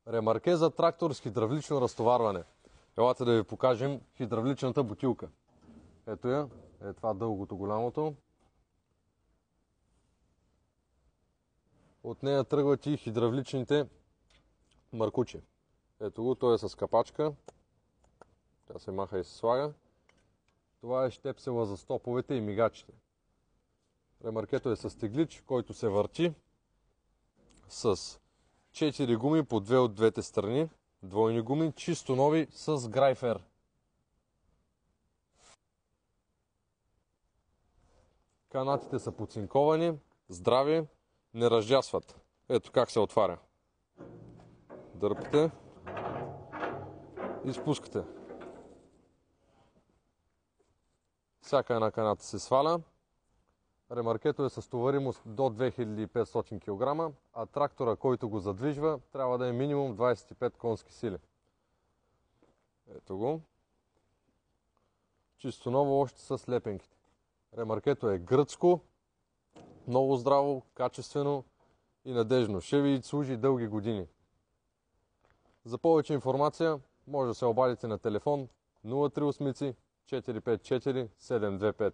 Ремарке за трактор с хидравлично разтоварване. Елате да ви покажем хидравличната бутилка. Ето я, е това дългото, голямото. От нея тръгват и хидравличните маркучи. Ето го, той е с капачка. Тя се маха и се слага. Това е щепсела за стоповете и мигачите. Ремаркето е с теглич, който се върти с 4 гуми по 2 от двете страни. Двойни гуми, чисто нови с грайфер. Канатите са поцинковани, здрави, не разжасват. Ето как се отваря. Дърпате и спускате. Всяка една каната се сваля. Ремаркето е с товаримост до 2500 кг, а трактора, който го задвижва, трябва да е минимум 25 конски сили. Ето го. Чисто ново, още с лепенките. Ремаркето е гръцко, много здраво, качествено и надежно. Ще ви служи дълги години. За повече информация може да се обадите на телефон 038 454 725.